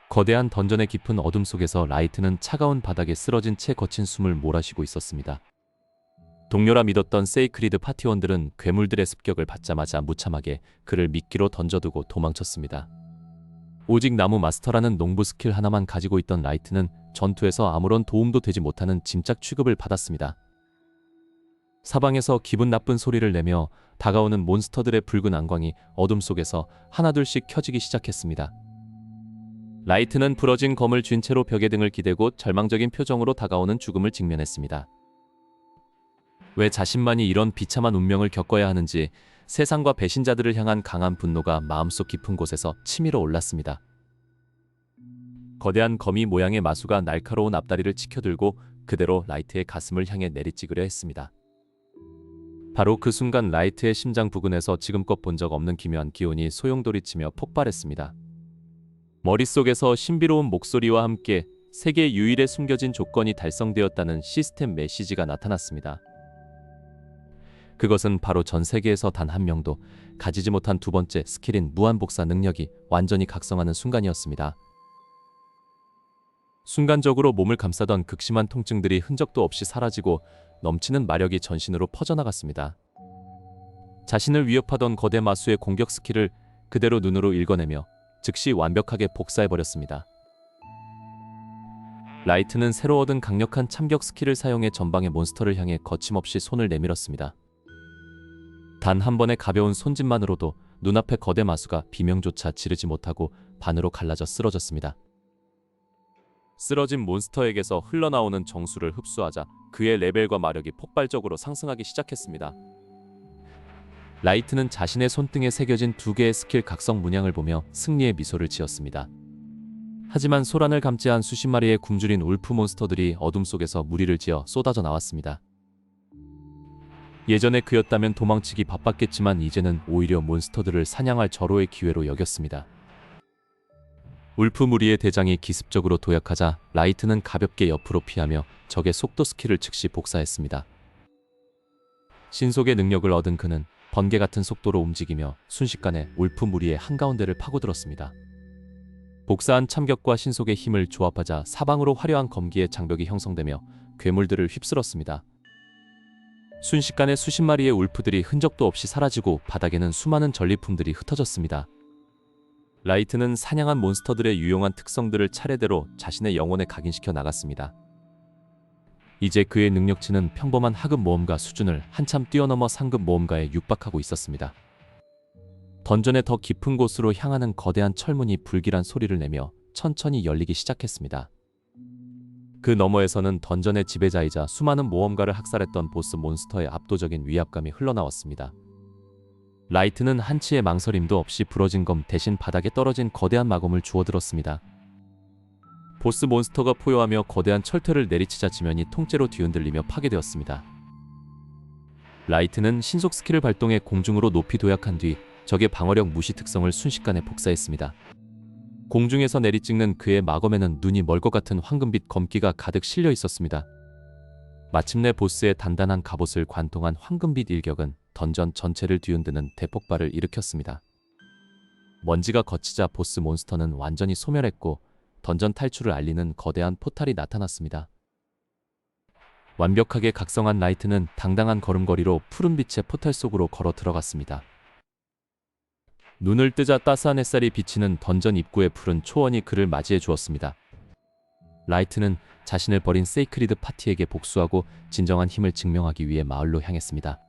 거대한 던전의 깊은 어둠 속에서 라이트는 차가운 바닥에 쓰러진 채 거친 숨을 몰아쉬고 있었습니다. 동료라 믿었던 세이크리드 파티원들은 괴물들의 습격을 받자마자 무참하게 그를 미끼로 던져두고 도망쳤습니다. 오직 나무 마스터라는 농부 스킬 하나만 가지고 있던 라이트는 전투에서 아무런 도움도 되지 못하는 짐짝 취급을 받았습니다. 사방에서 기분 나쁜 소리를 내며 다가오는 몬스터들의 붉은 안광이 어둠 속에서 하나둘씩 켜지기 시작했습니다. 라이트는 부러진 검을 쥔 채로 벽에 등을 기대고 절망적인 표정으로 다가오는 죽음을 직면했습니다. 왜 자신만이 이런 비참한 운명을 겪어야 하는지 세상과 배신자들을 향한 강한 분노가 마음속 깊은 곳에서 치밀어 올랐습니다. 거대한 거미 모양의 마수가 날카로운 앞다리를 치켜들고 그대로 라이트의 가슴을 향해 내리찍으려 했습니다. 바로 그 순간 라이트의 심장 부근에서 지금껏 본 적 없는 기묘한 기운이 소용돌이치며 폭발했습니다. 머릿속에서 신비로운 목소리와 함께 세계 유일의 숨겨진 조건이 달성되었다는 시스템 메시지가 나타났습니다. 그것은 바로 전 세계에서 단 한 명도 가지지 못한 두 번째 스킬인 무한복사 능력이 완전히 각성하는 순간이었습니다. 순간적으로 몸을 감싸던 극심한 통증들이 흔적도 없이 사라지고 넘치는 마력이 전신으로 퍼져나갔습니다. 자신을 위협하던 거대 마수의 공격 스킬을 그대로 눈으로 읽어내며 즉시 완벽하게 복사해버렸습니다. 라이트는 새로 얻은 강력한 참격 스킬을 사용해 전방의 몬스터를 향해 거침없이 손을 내밀었습니다. 단 한 번의 가벼운 손짓만으로도 눈앞의 거대 마수가 비명조차 지르지 못하고 반으로 갈라져 쓰러졌습니다. 쓰러진 몬스터에게서 흘러나오는 정수를 흡수하자 그의 레벨과 마력이 폭발적으로 상승하기 시작했습니다. 라이트는 자신의 손등에 새겨진 두 개의 스킬 각성 문양을 보며 승리의 미소를 지었습니다. 하지만 소란을 감지한 수십 마리의 굶주린 울프 몬스터들이 어둠 속에서 무리를 지어 쏟아져 나왔습니다. 예전에 그였다면 도망치기 바빴겠지만 이제는 오히려 몬스터들을 사냥할 절호의 기회로 여겼습니다. 울프 무리의 대장이 기습적으로 도약하자 라이트는 가볍게 옆으로 피하며 적의 속도 스킬을 즉시 복사했습니다. 신속의 능력을 얻은 그는 번개 같은 속도로 움직이며 순식간에 울프 무리의 한가운데를 파고들었습니다. 복사한 참격과 신속의 힘을 조합하자 사방으로 화려한 검기의 장벽이 형성되며 괴물들을 휩쓸었습니다. 순식간에 수십 마리의 울프들이 흔적도 없이 사라지고 바닥에는 수많은 전리품들이 흩어졌습니다. 라이트는 사냥한 몬스터들의 유용한 특성들을 차례대로 자신의 영혼에 각인시켜 나갔습니다. 이제 그의 능력치는 평범한 하급 모험가 수준을 한참 뛰어넘어 상급 모험가에 육박하고 있었습니다. 던전의 더 깊은 곳으로 향하는 거대한 철문이 불길한 소리를 내며 천천히 열리기 시작했습니다. 그 너머에서는 던전의 지배자이자 수많은 모험가를 학살했던 보스 몬스터의 압도적인 위압감이 흘러나왔습니다. 라이트는 한치의 망설임도 없이 부러진 검 대신 바닥에 떨어진 거대한 마검을 주워들었습니다. 보스 몬스터가 포효하며 거대한 철퇴를 내리치자 지면이 통째로 뒤흔들리며 파괴되었습니다. 라이트는 신속 스킬을 발동해 공중으로 높이 도약한 뒤 적의 방어력 무시 특성을 순식간에 복사했습니다. 공중에서 내리찍는 그의 마검에는 눈이 멀 것 같은 황금빛 검기가 가득 실려 있었습니다. 마침내 보스의 단단한 갑옷을 관통한 황금빛 일격은 던전 전체를 뒤흔드는 대폭발을 일으켰습니다. 먼지가 걷히자 보스 몬스터는 완전히 소멸했고 던전 탈출을 알리는 거대한 포탈이 나타났습니다. 완벽하게 각성한 라이트는 당당한 걸음걸이로 푸른 빛의 포탈 속으로 걸어 들어갔습니다. 눈을 뜨자 따스한 햇살이 비치는 던전 입구의 푸른 초원이 그를 맞이해 주었습니다. 라이트는 자신을 버린 세이크리드 파티에게 복수하고 진정한 힘을 증명하기 위해 마을로 향했습니다.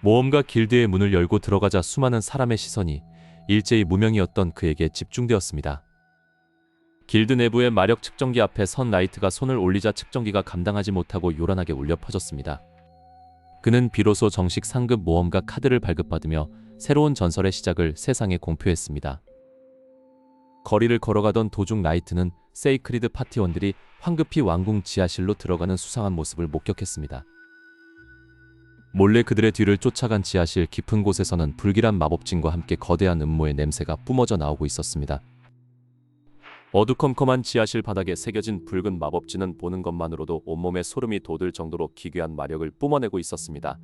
모험가 길드의 문을 열고 들어가자 수많은 사람의 시선이 일제히 무명이었던 그에게 집중되었습니다. 길드 내부의 마력 측정기 앞에 선 라이트가 손을 올리자 측정기가 감당하지 못하고 요란하게 울려 퍼졌습니다. 그는 비로소 정식 상급 모험가 카드를 발급받으며 새로운 전설의 시작을 세상에 공표했습니다. 거리를 걸어가던 도중 라이트는 세이크리드 파티원들이 황급히 왕궁 지하실로 들어가는 수상한 모습을 목격했습니다. 몰래 그들의 뒤를 쫓아간 지하실 깊은 곳에서는 불길한 마법진과 함께 거대한 음모의 냄새가 뿜어져 나오고 있었습니다. 어두컴컴한 지하실 바닥에 새겨진 붉은 마법진은 보는 것만으로도 온몸에 소름이 돋을 정도로 기괴한 마력을 뿜어내고 있었습니다.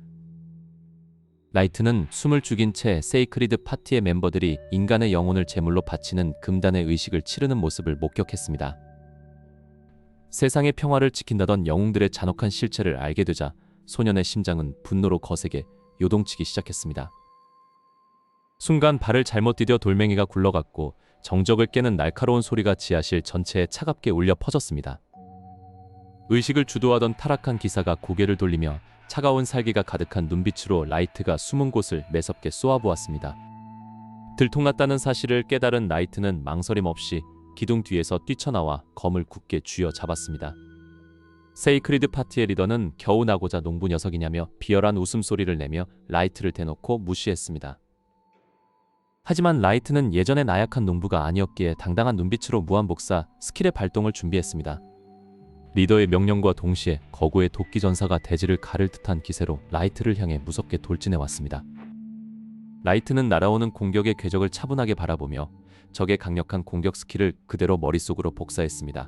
라이트는 숨을 죽인 채 세이크리드 파티의 멤버들이 인간의 영혼을 제물로 바치는 금단의 의식을 치르는 모습을 목격했습니다. 세상의 평화를 지킨다던 영웅들의 잔혹한 실체를 알게 되자 소년의 심장은 분노로 거세게 요동치기 시작했습니다. 순간 발을 잘못 디뎌 돌멩이가 굴러갔고 정적을 깨는 날카로운 소리가 지하실 전체에 차갑게 울려 퍼졌습니다. 의식을 주도하던 타락한 기사가 고개를 돌리며 차가운 살기가 가득한 눈빛으로 라이트가 숨은 곳을 매섭게 쏘아보았습니다. 들통났다는 사실을 깨달은 라이트는 망설임 없이 기둥 뒤에서 뛰쳐나와 검을 굳게 쥐어 잡았습니다. 세이크리드 파티의 리더는 겨우 나고자 농부 녀석이냐며 비열한 웃음소리를 내며 라이트를 대놓고 무시했습니다. 하지만 라이트는 예전의 나약한 농부가 아니었기에 당당한 눈빛으로 무한복사 스킬의 발동을 준비했습니다. 리더의 명령과 동시에 거구의 도끼 전사가 대지를 가를 듯한 기세로 라이트를 향해 무섭게 돌진해 왔습니다. 라이트는 날아오는 공격의 궤적을 차분하게 바라보며 적의 강력한 공격 스킬을 그대로 머릿속으로 복사했습니다.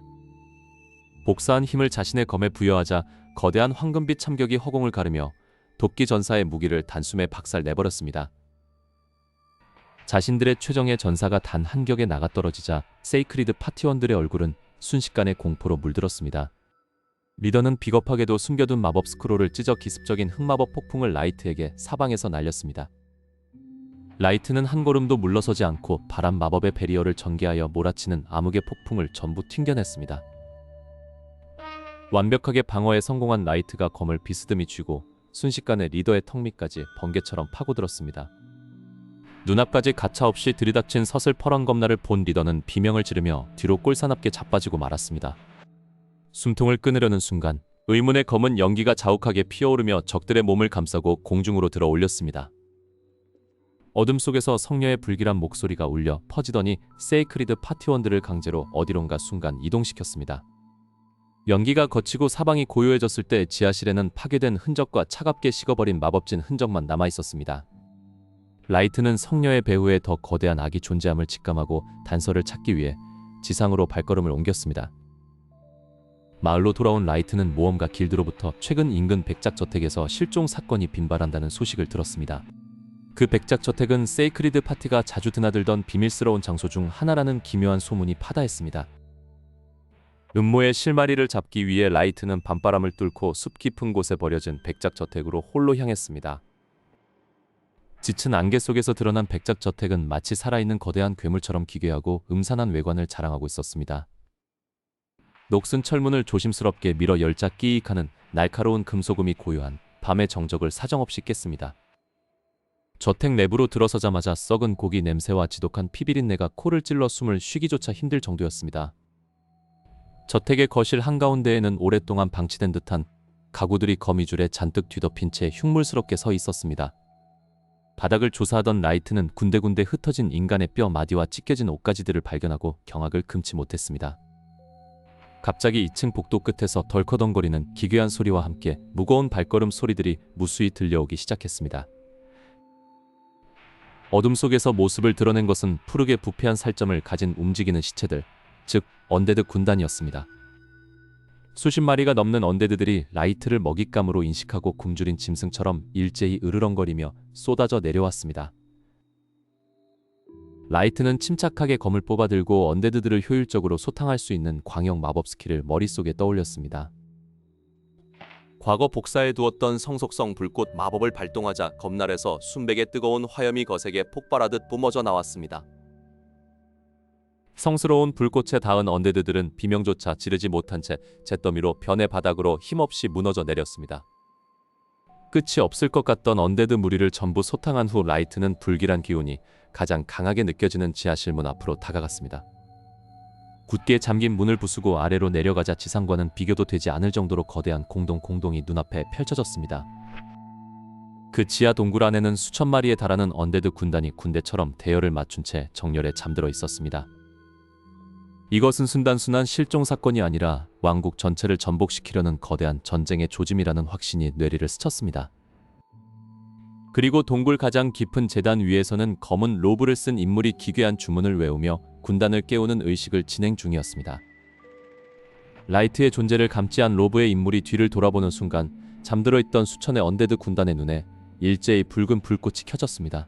복사한 힘을 자신의 검에 부여하자 거대한 황금빛 참격이 허공을 가르며 도끼 전사의 무기를 단숨에 박살 내버렸습니다. 자신들의 최정예 전사가 단 한 격에 나가떨어지자 세이크리드 파티원들의 얼굴은 순식간에 공포로 물들었습니다. 리더는 비겁하게도 숨겨둔 마법 스크롤을 찢어 기습적인 흑마법 폭풍을 라이트에게 사방에서 날렸습니다. 라이트는 한 걸음도 물러서지 않고 바람 마법의 베리어를 전개하여 몰아치는 암흑의 폭풍을 전부 튕겨냈습니다. 완벽하게 방어에 성공한 라이트가 검을 비스듬히 쥐고 순식간에 리더의 턱 밑까지 번개처럼 파고들었습니다. 눈앞까지 가차없이 들이닥친 서슬퍼런 검나를 본 리더는 비명을 지르며 뒤로 꼴사납게 자빠지고 말았습니다. 숨통을 끊으려는 순간 의문의 검은 연기가 자욱하게 피어오르며 적들의 몸을 감싸고 공중으로 들어 올렸습니다. 어둠 속에서 성녀의 불길한 목소리가 울려 퍼지더니 세이크리드 파티원들을 강제로 어디론가 순간 이동시켰습니다. 연기가 거치고 사방이 고요해졌을 때 지하실에는 파괴된 흔적과 차갑게 식어버린 마법진 흔적만 남아있었습니다. 라이트는 성녀의 배후에 더 거대한 악이 존재함을 직감하고 단서를 찾기 위해 지상으로 발걸음을 옮겼습니다. 마을로 돌아온 라이트는 모험가 길드로부터 최근 인근 백작저택에서 실종 사건이 빈발한다는 소식을 들었습니다. 그 백작저택은 세이크리드 파티가 자주 드나들던 비밀스러운 장소 중 하나라는 기묘한 소문이 파다했습니다. 음모의 실마리를 잡기 위해 라이트는 밤바람을 뚫고 숲 깊은 곳에 버려진 백작저택으로 홀로 향했습니다. 짙은 안개 속에서 드러난 백작저택은 마치 살아있는 거대한 괴물처럼 기괴하고 음산한 외관을 자랑하고 있었습니다. 녹슨 철문을 조심스럽게 밀어 열자 끼익하는 날카로운 금소금이 고요한 밤의 정적을 사정없이 깼습니다. 저택 내부로 들어서자마자 썩은 고기 냄새와 지독한 피비린내가 코를 찔러 숨을 쉬기조차 힘들 정도였습니다. 저택의 거실 한가운데에는 오랫동안 방치된 듯한 가구들이 거미줄에 잔뜩 뒤덮인 채 흉물스럽게 서 있었습니다. 바닥을 조사하던 라이트는 군데군데 흩어진 인간의 뼈 마디와 찢겨진 옷가지들을 발견하고 경악을 금치 못했습니다. 갑자기 2층 복도 끝에서 덜커덩거리는 기괴한 소리와 함께 무거운 발걸음 소리들이 무수히 들려오기 시작했습니다. 어둠 속에서 모습을 드러낸 것은 푸르게 부패한 살점을 가진 움직이는 시체들, 즉 언데드 군단이었습니다. 수십 마리가 넘는 언데드들이 라이트를 먹잇감으로 인식하고 굶주린 짐승처럼 일제히 으르렁거리며 쏟아져 내려왔습니다. 라이트는 침착하게 검을 뽑아들고 언데드들을 효율적으로 소탕할 수 있는 광역 마법 스킬을 머릿속에 떠올렸습니다. 과거 복사해 두었던 성속성 불꽃 마법을 발동하자 검날에서 순백의 뜨거운 화염이 거세게 폭발하듯 뿜어져 나왔습니다. 성스러운 불꽃에 닿은 언데드들은 비명조차 지르지 못한 채 잿더미로 변의 바닥으로 힘없이 무너져 내렸습니다. 끝이 없을 것 같던 언데드 무리를 전부 소탕한 후 라이트는 불길한 기운이 가장 강하게 느껴지는 지하실 문 앞으로 다가갔습니다. 굳게 잠긴 문을 부수고 아래로 내려가자 지상과는 비교도 되지 않을 정도로 거대한 공동이 눈앞에 펼쳐졌습니다. 그 지하 동굴 안에는 수천 마리에 달하는 언데드 군단이 군대처럼 대열을 맞춘 채 정렬에 잠들어 있었습니다. 이것은 순단순한 실종 사건이 아니라 왕국 전체를 전복시키려는 거대한 전쟁의 조짐이라는 확신이 뇌리를 스쳤습니다. 그리고 동굴 가장 깊은 제단 위에서는 검은 로브를 쓴 인물이 기괴한 주문을 외우며 군단을 깨우는 의식을 진행 중이었습니다. 라이트의 존재를 감지한 로브의 인물이 뒤를 돌아보는 순간 잠들어 있던 수천의 언데드 군단의 눈에 일제히 붉은 불꽃이 켜졌습니다.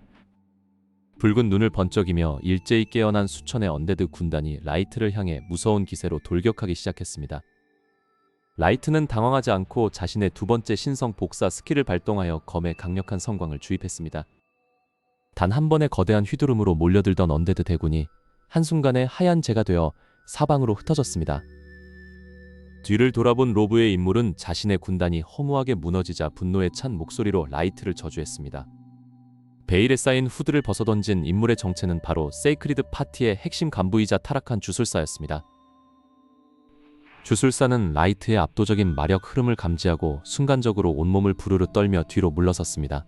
붉은 눈을 번쩍이며 일제히 깨어난 수천의 언데드 군단이 라이트를 향해 무서운 기세로 돌격하기 시작했습니다. 라이트는 당황하지 않고 자신의 두 번째 신성 복사 스킬을 발동하여 검에 강력한 성광을 주입했습니다. 단 한 번의 거대한 휘두름으로 몰려들던 언데드 대군이 한순간에 하얀 재가 되어 사방으로 흩어졌습니다. 뒤를 돌아본 로브의 인물은 자신의 군단이 허무하게 무너지자 분노에 찬 목소리로 라이트를 저주했습니다. 베일에 쌓인 후드를 벗어던진 인물의 정체는 바로 세이크리드 파티의 핵심 간부이자 타락한 주술사였습니다. 주술사는 라이트의 압도적인 마력 흐름을 감지하고 순간적으로 온몸을 부르르 떨며 뒤로 물러섰습니다.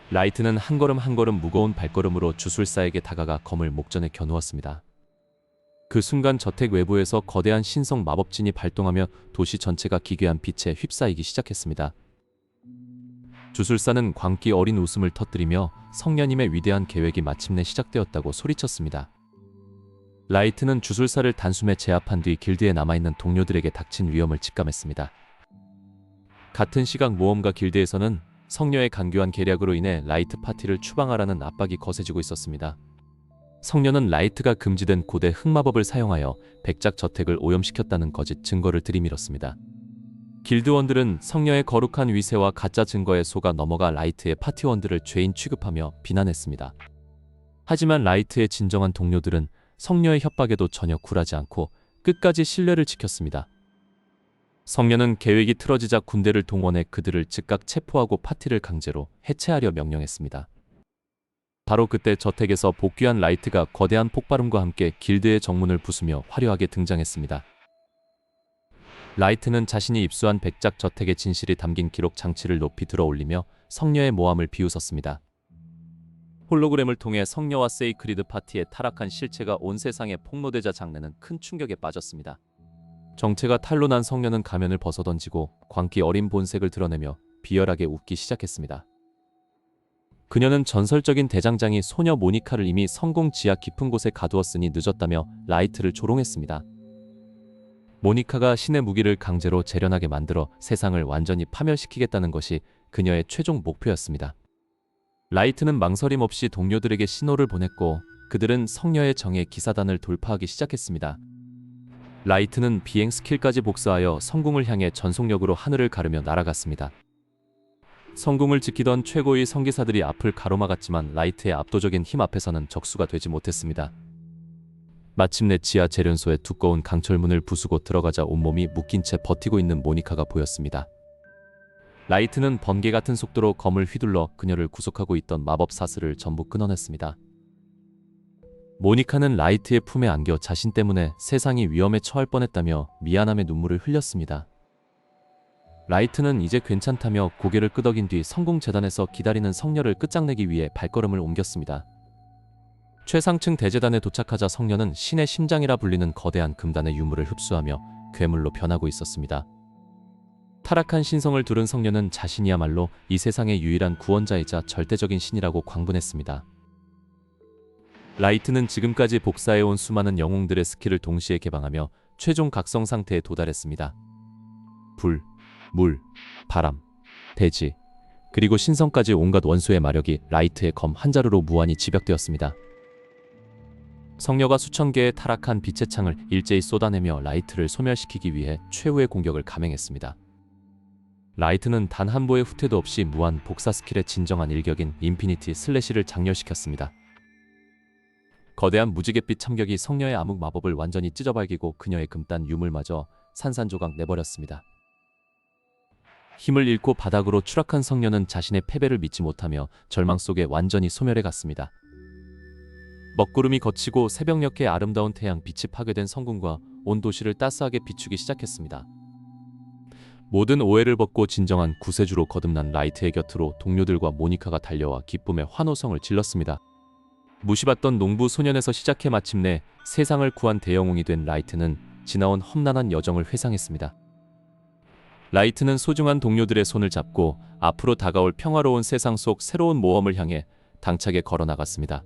라이트는 한 걸음 한 걸음 무거운 발걸음으로 주술사에게 다가가 검을 목전에 겨누었습니다. 그 순간 저택 외부에서 거대한 신성 마법진이 발동하며 도시 전체가 기괴한 빛에 휩싸이기 시작했습니다. 주술사는 광기 어린 웃음을 터뜨리며 성녀님의 위대한 계획이 마침내 시작되었다고 소리쳤습니다. 라이트는 주술사를 단숨에 제압한 뒤 길드에 남아있는 동료들에게 닥친 위험을 직감했습니다. 같은 시각 모험가 길드에서는 성녀의 간교한 계략으로 인해 라이트 파티를 추방하라는 압박이 거세지고 있었습니다. 성녀는 라이트가 금지된 고대 흑마법을 사용하여 백작 저택을 오염시켰다는 거짓 증거를 들이밀었습니다. 길드원들은 성녀의 거룩한 위세와 가짜 증거에 속아 넘어가 라이트의 파티원들을 죄인 취급하며 비난했습니다. 하지만 라이트의 진정한 동료들은 성녀의 협박에도 전혀 굴하지 않고 끝까지 신뢰를 지켰습니다. 성녀는 계획이 틀어지자 군대를 동원해 그들을 즉각 체포하고 파티를 강제로 해체하려 명령했습니다. 바로 그때 저택에서 복귀한 라이트가 거대한 폭발음과 함께 길드의 정문을 부수며 화려하게 등장했습니다. 라이트는 자신이 입수한 백작 저택의 진실이 담긴 기록 장치를 높이 들어 올리며 성녀의 모함을 비웃었습니다. 홀로그램을 통해 성녀와 세이크리드 파티의 타락한 실체가 온 세상에 폭로되자 장르는 큰 충격에 빠졌습니다. 정체가 탄로난 성녀는 가면을 벗어던지고 광기 어린 본색을 드러내며 비열하게 웃기 시작했습니다. 그녀는 전설적인 대장장이 소녀 모니카를 이미 성공 지하 깊은 곳에 가두었으니 늦었다며 라이트를 조롱했습니다. 모니카가 신의 무기를 강제로 재련하게 만들어 세상을 완전히 파멸시키겠다는 것이 그녀의 최종 목표였습니다. 라이트는 망설임 없이 동료들에게 신호를 보냈고 그들은 성녀의 정예 기사단을 돌파하기 시작했습니다. 라이트는 비행 스킬까지 복사하여 성궁을 향해 전속력으로 하늘을 가르며 날아갔습니다. 성궁을 지키던 최고의 성기사들이 앞을 가로막았지만 라이트의 압도적인 힘 앞에서는 적수가 되지 못했습니다. 마침내 지하 재련소의 두꺼운 강철문을 부수고 들어가자 온몸이 묶인 채 버티고 있는 모니카가 보였습니다. 라이트는 번개 같은 속도로 검을 휘둘러 그녀를 구속하고 있던 마법 사슬을 전부 끊어냈습니다. 모니카는 라이트의 품에 안겨 자신 때문에 세상이 위험에 처할 뻔했다며 미안함의 눈물을 흘렸습니다. 라이트는 이제 괜찮다며 고개를 끄덕인 뒤 성궁재단에서 기다리는 성녀를 끝장내기 위해 발걸음을 옮겼습니다. 최상층 대제단에 도착하자 성녀는 신의 심장이라 불리는 거대한 금단의 유물을 흡수하며 괴물로 변하고 있었습니다. 타락한 신성을 두른 성녀는 자신이야말로 이 세상의 유일한 구원자이자 절대적인 신이라고 광분했습니다. 라이트는 지금까지 복사해온 수많은 영웅들의 스킬을 동시에 개방하며 최종 각성 상태에 도달했습니다. 불, 물, 바람, 대지, 그리고 신성까지 온갖 원소의 마력이 라이트의 검 한 자루로 무한히 집약되었습니다. 성녀가 수천 개의 타락한 빛의 창을 일제히 쏟아내며 라이트를 소멸시키기 위해 최후의 공격을 감행했습니다. 라이트는 단 한 보의 후퇴도 없이 무한 복사 스킬의 진정한 일격인 인피니티 슬래시를 장렬시켰습니다. 거대한 무지갯빛 참격이 성녀의 암흑 마법을 완전히 찢어발기고 그녀의 금단 유물마저 산산조각 내버렸습니다. 힘을 잃고 바닥으로 추락한 성녀는 자신의 패배를 믿지 못하며 절망 속에 완전히 소멸해갔습니다. 먹구름이 걷히고 새벽녘의 아름다운 태양 빛이 파괴된 성궁과 온 도시를 따스하게 비추기 시작했습니다. 모든 오해를 벗고 진정한 구세주로 거듭난 라이트의 곁으로 동료들과 모니카가 달려와 기쁨의 환호성을 질렀습니다. 무시받던 농부 소년에서 시작해 마침내 세상을 구한 대영웅이 된 라이트는 지나온 험난한 여정을 회상했습니다. 라이트는 소중한 동료들의 손을 잡고 앞으로 다가올 평화로운 세상 속 새로운 모험을 향해 당차게 걸어나갔습니다.